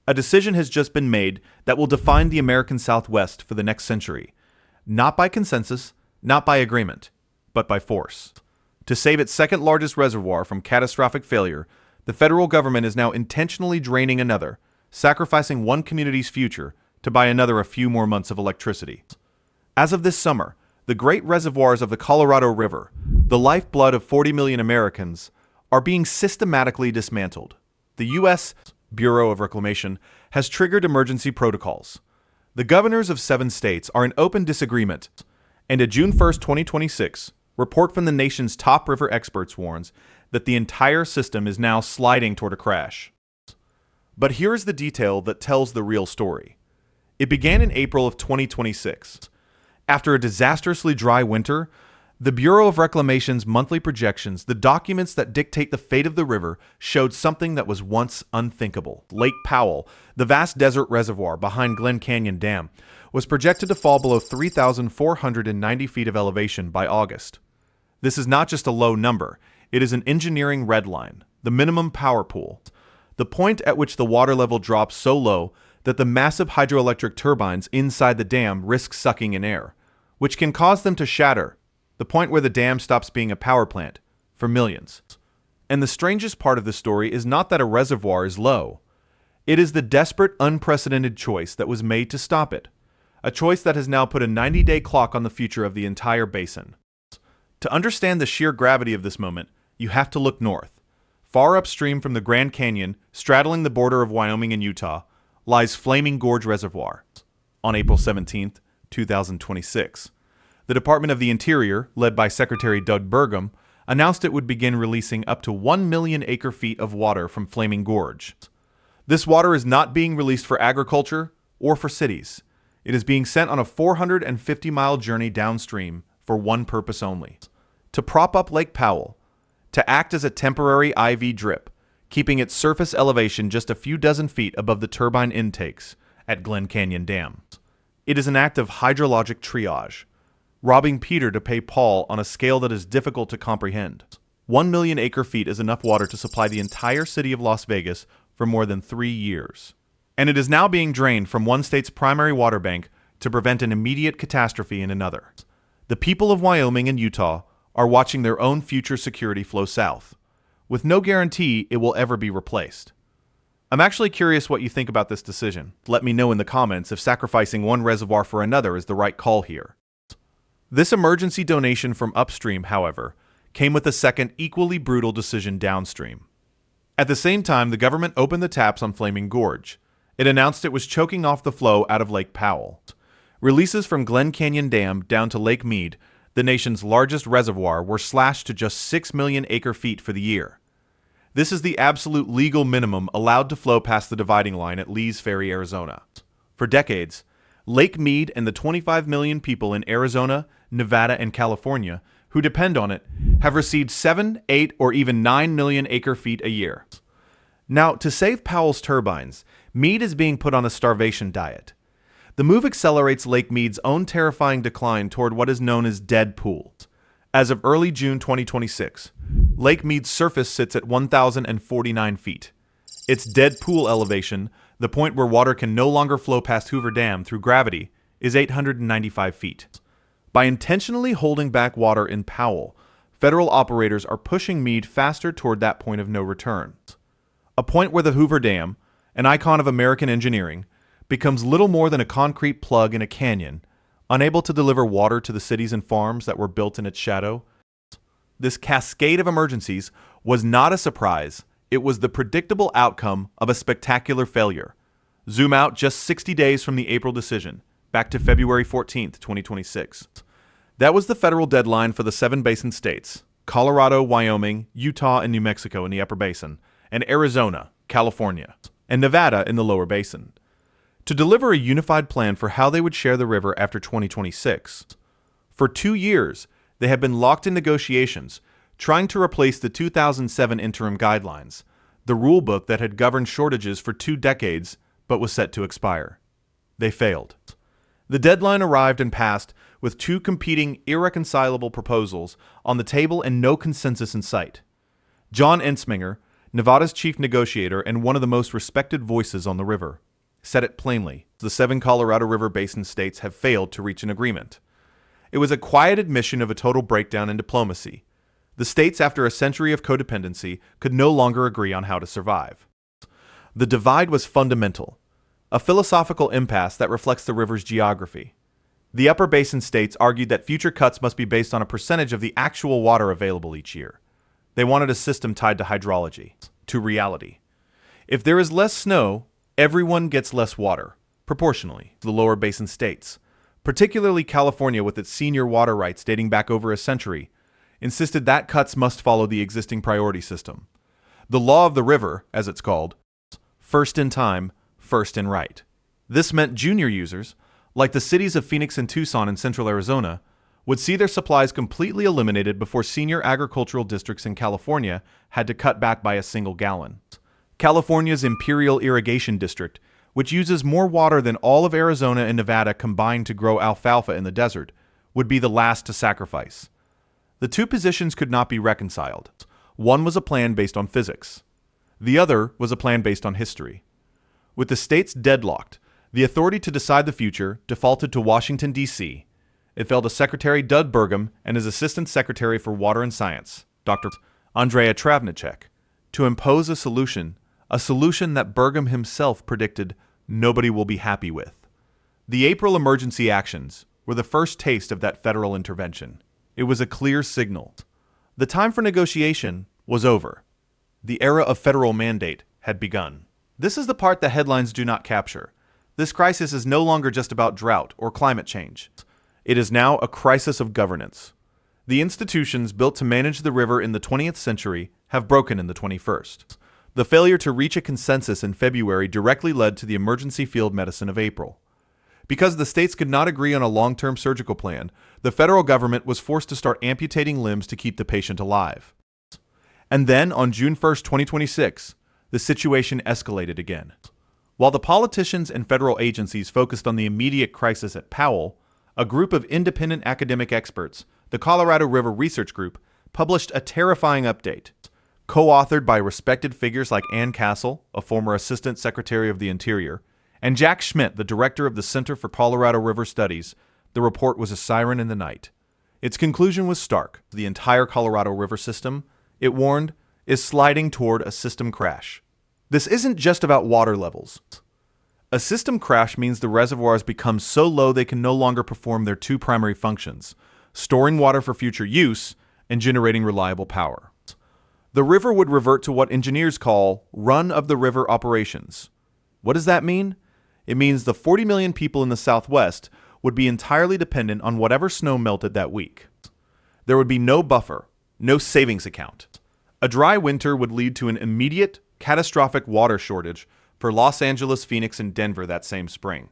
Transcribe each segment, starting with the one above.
A decision has just been made that will define the American Southwest for the next century, not by consensus, not by agreement, but by force. To save its second largest reservoir from catastrophic failure, the federal government is now intentionally draining another, sacrificing one community's future to buy another a few more months of electricity. As of this summer, the great reservoirs of the Colorado River, the lifeblood of 40 million Americans, are being systematically dismantled. The U.S. Bureau of Reclamation has triggered emergency protocols. The governors of 7 states are in open disagreement, and a June 1, 2026, report from the nation's top river experts warns that the entire system is now sliding toward a crash. But here is the detail that tells the real story. It began in April of 2026. After a disastrously dry winter, the Bureau of Reclamation's monthly projections, the documents that dictate the fate of the river, showed something that was once unthinkable. Lake Powell, the vast desert reservoir behind Glen Canyon Dam, was projected to fall below 3,490 feet of elevation by August. This is not just a low number, it is an engineering red line, the minimum power pool, the point at which the water level drops so low that the massive hydroelectric turbines inside the dam risk sucking in air, which can cause them to shatter, the point where the dam stops being a power plant, for millions. And the strangest part of the story is not that a reservoir is low. It is the desperate, unprecedented choice that was made to stop it, a choice that has now put a 90-day clock on the future of the entire basin. To understand the sheer gravity of this moment, you have to look north. Far upstream from the Grand Canyon, straddling the border of Wyoming and Utah, lies Flaming Gorge Reservoir. On April 17, 2026, the Department of the Interior, led by Secretary Doug Burgum, announced it would begin releasing up to 1 million acre-feet of water from Flaming Gorge. This water is not being released for agriculture or for cities. It is being sent on a 450-mile journey downstream for one purpose only: to prop up Lake Powell, to act as a temporary IV drip, keeping its surface elevation just a few dozen feet above the turbine intakes at Glen Canyon Dam. It is an act of hydrologic triage, robbing Peter to pay Paul on a scale that is difficult to comprehend. 1 million acre-feet is enough water to supply the entire city of Las Vegas for more than 3 years. And it is now being drained from one state's primary water bank to prevent an immediate catastrophe in another. The people of Wyoming and Utah are watching their own future security flow south, with no guarantee it will ever be replaced. I'm actually curious what you think about this decision. Let me know in the comments if sacrificing one reservoir for another is the right call here. This emergency donation from upstream, however, came with a second equally brutal decision downstream. At the same time, the government opened the taps on Flaming Gorge. It announced it was choking off the flow out of Lake Powell. Releases from Glen Canyon Dam down to Lake Mead, the nation's largest reservoir, were slashed to just 6 million acre-feet for the year. This is the absolute legal minimum allowed to flow past the dividing line at Lee's Ferry, Arizona. For decades, Lake Mead and the 25 million people in Arizona, Nevada, and California who depend on it have received 7, 8, or even 9 million acre-feet a year. Now, to save Powell's turbines, Mead is being put on a starvation diet. The move accelerates Lake Mead's own terrifying decline toward what is known as dead pool. As of early June 2026, Lake Mead's surface sits at 1,049 feet. Its dead pool elevation, the point where water can no longer flow past Hoover Dam through gravity, is 895 feet. By intentionally holding back water in Powell, federal operators are pushing Mead faster toward that point of no return. A point where the Hoover Dam, an icon of American engineering, becomes little more than a concrete plug in a canyon, unable to deliver water to the cities and farms that were built in its shadow. This cascade of emergencies was not a surprise. It was the predictable outcome of a spectacular failure. Zoom out just 60 days from the April decision, back to February 14, 2026. That was the federal deadline for the 7 basin states: Colorado, Wyoming, Utah, and New Mexico in the upper basin, and Arizona, California, and Nevada in the lower basin, to deliver a unified plan for how they would share the river after 2026. For 2 years, they have been locked in negotiations, trying to replace the 2007 interim guidelines, the rule book that had governed shortages for 2 decades but was set to expire. They failed. The deadline arrived and passed with 2 competing, irreconcilable proposals on the table and no consensus in sight. John Ensminger, Nevada's chief negotiator and one of the most respected voices on the river, said it plainly. The 7 Colorado River Basin states have failed to reach an agreement. It was a quiet admission of a total breakdown in diplomacy. The states, after a century of codependency, could no longer agree on how to survive. The divide was fundamental, a philosophical impasse that reflects the river's geography. The upper basin states argued that future cuts must be based on a percentage of the actual water available each year. They wanted a system tied to hydrology, to reality. If there is less snow, everyone gets less water, proportionally. The lower basin states, particularly California with its senior water rights dating back over a century, insisted that cuts must follow the existing priority system. The law of the river, as it's called, first in time, first in right. This meant junior users, like the cities of Phoenix and Tucson in central Arizona, would see their supplies completely eliminated before senior agricultural districts in California had to cut back by a single gallon. California's Imperial Irrigation District, which uses more water than all of Arizona and Nevada combined to grow alfalfa in the desert, would be the last to sacrifice. The two positions could not be reconciled. One was a plan based on physics. The other was a plan based on history. With the states deadlocked, the authority to decide the future defaulted to Washington, D.C. It fell to Secretary Doug Burgum and his Assistant Secretary for Water and Science, Dr. Andrea Travnicek, to impose a solution that Burgum himself predicted nobody will be happy with. The April emergency actions were the first taste of that federal intervention. It was a clear signal. The time for negotiation was over. The era of federal mandate had begun. This is the part the headlines do not capture. This crisis is no longer just about drought or climate change. It is now a crisis of governance. The institutions built to manage the river in the 20th century have broken in the 21st. The failure to reach a consensus in February directly led to the emergency field medicine of April. Because the states could not agree on a long-term surgical plan, the federal government was forced to start amputating limbs to keep the patient alive. And then, on June 1, 2026, the situation escalated again. While the politicians and federal agencies focused on the immediate crisis at Powell, a group of independent academic experts, the Colorado River Research Group, published a terrifying update. Co-authored by respected figures like Ann Castle, a former Assistant Secretary of the Interior, and Jack Schmidt, the director of the Center for Colorado River Studies, the report was a siren in the night. Its conclusion was stark. The entire Colorado River system, it warned, is sliding toward a system crash. This isn't just about water levels. A system crash means the reservoirs become so low they can no longer perform their two primary functions, storing water for future use and generating reliable power. The river would revert to what engineers call run-of-the-river operations. What does that mean? It means the 40 million people in the Southwest would be entirely dependent on whatever snow melted that week. There would be no buffer, no savings account. A dry winter would lead to an immediate, catastrophic water shortage for Los Angeles, Phoenix, and Denver that same spring.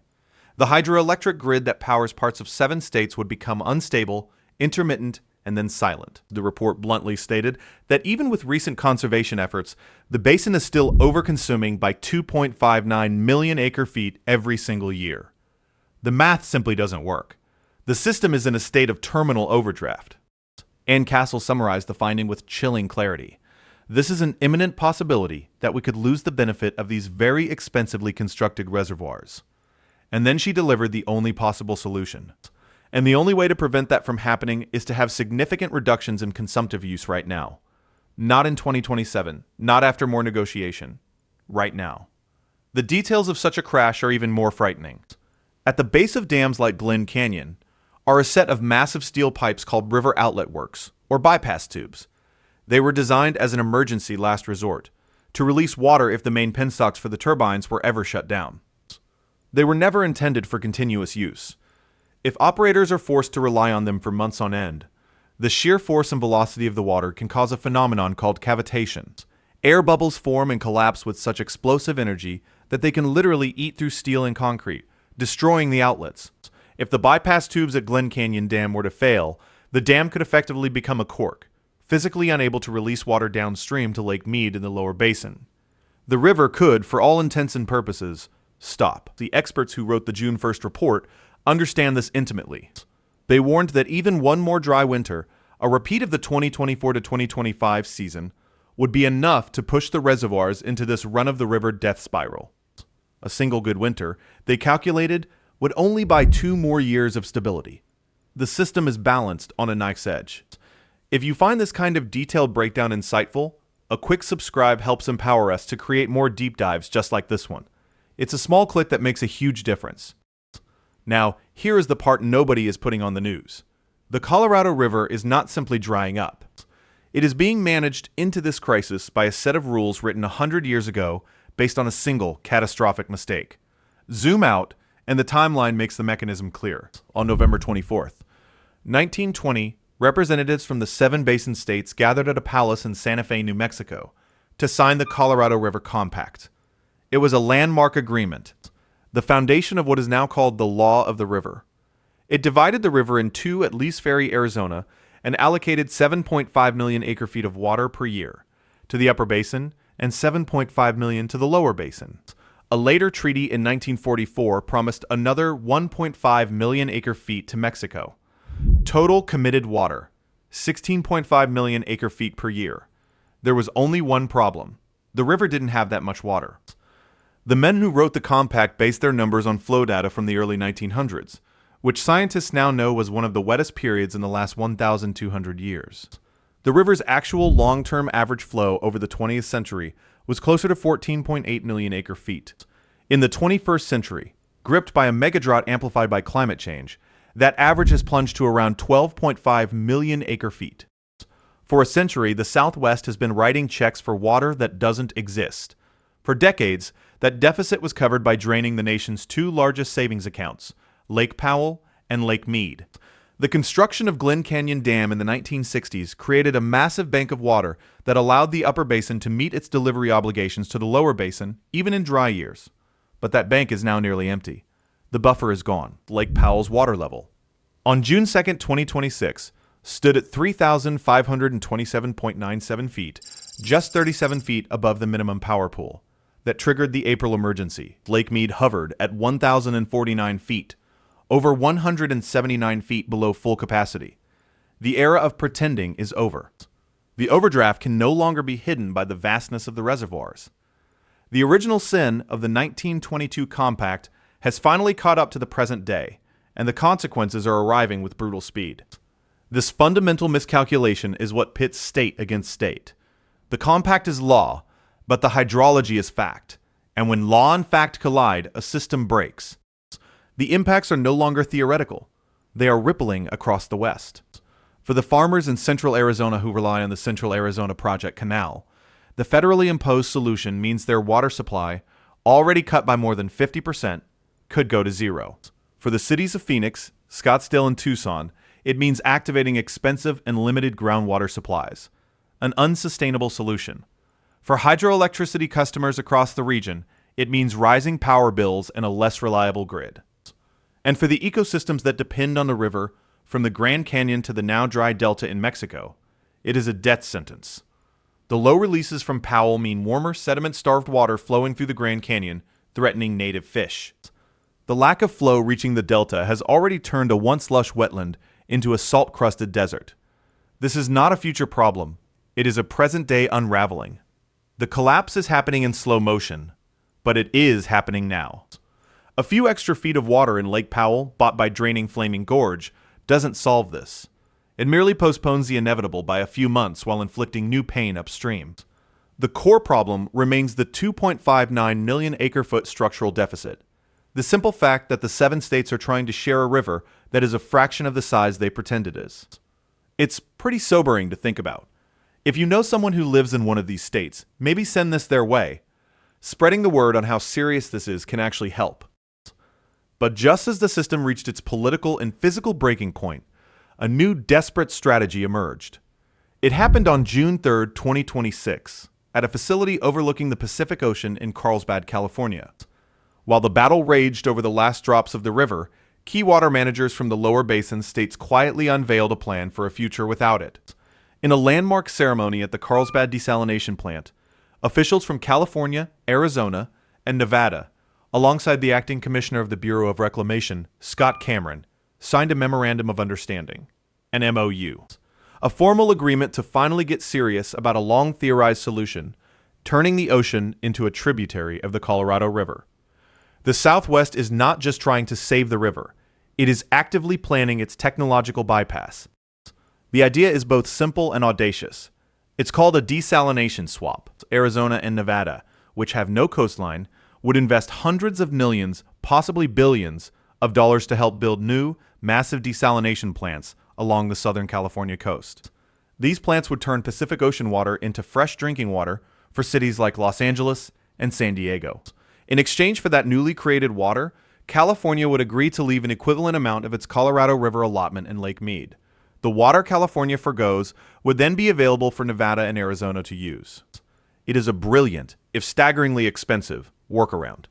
The hydroelectric grid that powers parts of 7 states would become unstable, intermittent, and then silent. The report bluntly stated that even with recent conservation efforts, the basin is still overconsuming by 2.59 million acre-feet every single year. The math simply doesn't work. The system is in a state of terminal overdraft. Ann Castle summarized the finding with chilling clarity. This is an imminent possibility that we could lose the benefit of these very expensively constructed reservoirs. And then she delivered the only possible solution. And the only way to prevent that from happening is to have significant reductions in consumptive use right now. Not in 2027, not after more negotiation. Right now. The details of such a crash are even more frightening. At the base of dams like Glen Canyon are a set of massive steel pipes called river outlet works, or bypass tubes. They were designed as an emergency last resort, to release water if the main penstocks for the turbines were ever shut down. They were never intended for continuous use. If operators are forced to rely on them for months on end, the sheer force and velocity of the water can cause a phenomenon called cavitation. Air bubbles form and collapse with such explosive energy that they can literally eat through steel and concrete, destroying the outlets. If the bypass tubes at Glen Canyon Dam were to fail, the dam could effectively become a cork, physically unable to release water downstream to Lake Mead in the lower basin. The river could, for all intents and purposes, stop. The experts who wrote the June 1st report understand this intimately. They warned that even one more dry winter, a repeat of the 2024 to 2025 season, would be enough to push the reservoirs into this run-of-the-river death spiral. A single good winter, they calculated, would only buy 2 more years of stability. The system is balanced on a knife's edge. If you find this kind of detailed breakdown insightful, a quick subscribe helps empower us to create more deep dives just like this one. It's a small click that makes a huge difference. Now, here is the part nobody is putting on the news. The Colorado River is not simply drying up. It is being managed into this crisis by a set of rules written 100 years ago based on a single catastrophic mistake. Zoom out, and the timeline makes the mechanism clear. On November 24th, 1920, representatives from the 7 basin states gathered at a palace in Santa Fe, New Mexico, to sign the Colorado River Compact. It was a landmark agreement, the foundation of what is now called the Law of the River. It divided the river in 2 at Lee's Ferry, Arizona, and allocated 7.5 million acre-feet of water per year to the upper basin and 7.5 million to the lower basin. A later treaty in 1944 promised another 1.5 million acre-feet to Mexico. Total committed water, 16.5 million acre-feet per year. There was only one problem. The river didn't have that much water. The men who wrote the compact based their numbers on flow data from the early 1900s, which scientists now know was one of the wettest periods in the last 1,200 years. The river's actual long-term average flow over the 20th century was closer to 14.8 million acre-feet. In the 21st century, gripped by a megadrought amplified by climate change, that average has plunged to around 12.5 million acre-feet. For a century, the Southwest has been writing checks for water that doesn't exist. For decades, that deficit was covered by draining the nation's 2 largest savings accounts, Lake Powell and Lake Mead. The construction of Glen Canyon Dam in the 1960s created a massive bank of water that allowed the upper basin to meet its delivery obligations to the lower basin, even in dry years. But that bank is now nearly empty. The buffer is gone. Lake Powell's water level, on June 2, 2026, stood at 3,527.97 feet, just 37 feet above the minimum power pool that triggered the April emergency. Lake Mead hovered at 1,049 feet, over 179 feet below full capacity. The era of pretending is over. The overdraft can no longer be hidden by the vastness of the reservoirs. The original sin of the 1922 compact has finally caught up to the present day, and the consequences are arriving with brutal speed. This fundamental miscalculation is what pits state against state. The compact is law, but the hydrology is fact, and when law and fact collide, a system breaks. The impacts are no longer theoretical. They are rippling across the West. For the farmers in central Arizona who rely on the Central Arizona Project Canal, the federally imposed solution means their water supply, already cut by more than 50%, could go to zero. For the cities of Phoenix, Scottsdale, and Tucson, it means activating expensive and limited groundwater supplies, an unsustainable solution. For hydroelectricity customers across the region, it means rising power bills and a less reliable grid. And for the ecosystems that depend on the river, from the Grand Canyon to the now dry delta in Mexico, it is a death sentence. The low releases from Powell mean warmer, sediment-starved water flowing through the Grand Canyon, threatening native fish. The lack of flow reaching the delta has already turned a once lush wetland into a salt-crusted desert. This is not a future problem. It is a present-day unraveling. The collapse is happening in slow motion, but it is happening now. A few extra feet of water in Lake Powell, bought by draining Flaming Gorge, doesn't solve this. It merely postpones the inevitable by a few months while inflicting new pain upstream. The core problem remains the 2.59 million acre-foot structural deficit. The simple fact that the 7 states are trying to share a river that is a fraction of the size they pretend it is. It's pretty sobering to think about. If you know someone who lives in one of these states, maybe send this their way. Spreading the word on how serious this is can actually help. But just as the system reached its political and physical breaking point, a new desperate strategy emerged. It happened on June 3, 2026, at a facility overlooking the Pacific Ocean in Carlsbad, California. While the battle raged over the last drops of the river, key water managers from the lower basin states quietly unveiled a plan for a future without it. In a landmark ceremony at the Carlsbad desalination plant, officials from California, Arizona, and Nevada, alongside the acting commissioner of the Bureau of Reclamation, Scott Cameron, signed a Memorandum of Understanding, an MOU. a formal agreement to finally get serious about a long theorized solution, turning the ocean into a tributary of the Colorado River. The Southwest is not just trying to save the river, it is actively planning its technological bypass. The idea is both simple and audacious. It's called a desalination swap. Arizona and Nevada, which have no coastline, would invest hundreds of millions, possibly billions, of dollars to help build new, massive desalination plants along the Southern California coast. These plants would turn Pacific Ocean water into fresh drinking water for cities like Los Angeles and San Diego. In exchange for that newly created water, California would agree to leave an equivalent amount of its Colorado River allotment in Lake Mead. The water California forgoes would then be available for Nevada and Arizona to use. It is a brilliant, if staggeringly expensive, workaround.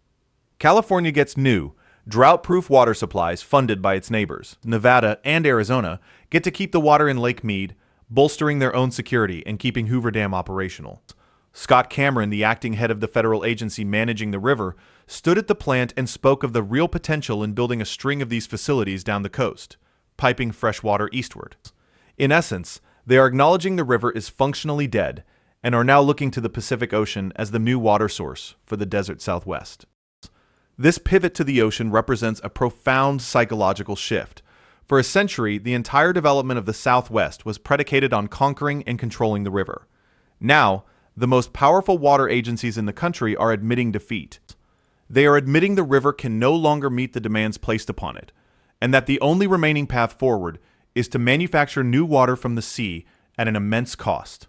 California gets new, drought-proof water supplies funded by its neighbors. Nevada and Arizona get to keep the water in Lake Mead, bolstering their own security and keeping Hoover Dam operational. Scott Cameron, the acting head of the federal agency managing the river, stood at the plant and spoke of the real potential in building a string of these facilities down the coast, piping fresh water eastward. In essence, they are acknowledging the river is functionally dead and are now looking to the Pacific Ocean as the new water source for the desert Southwest. This pivot to the ocean represents a profound psychological shift. For a century, the entire development of the Southwest was predicated on conquering and controlling the river. Now, the most powerful water agencies in the country are admitting defeat. They are admitting the river can no longer meet the demands placed upon it, and that the only remaining path forward is to manufacture new water from the sea at an immense cost.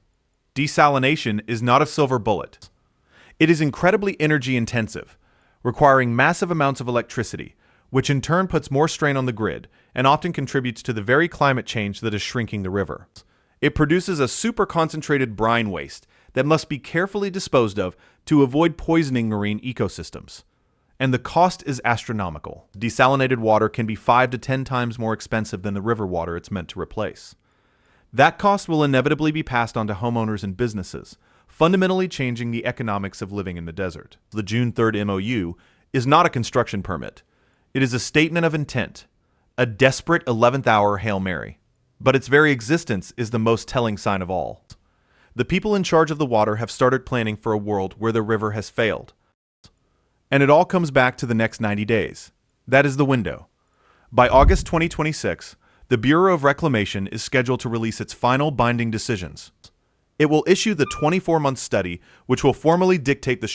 Desalination is not a silver bullet. It is incredibly energy intensive, requiring massive amounts of electricity, which in turn puts more strain on the grid and often contributes to the very climate change that is shrinking the river. It produces a super concentrated brine waste that must be carefully disposed of to avoid poisoning marine ecosystems. And the cost is astronomical. Desalinated water can be 5 to 10 times more expensive than the river water it's meant to replace. That cost will inevitably be passed on to homeowners and businesses, fundamentally changing the economics of living in the desert. The June 3rd MOU is not a construction permit. It is a statement of intent, a desperate 11th hour Hail Mary. But its very existence is the most telling sign of all. The people in charge of the water have started planning for a world where the river has failed. And it all comes back to the next 90 days. That is the window. By August 2026, the Bureau of Reclamation is scheduled to release its final binding decisions. It will issue the 24-month study, which will formally dictate the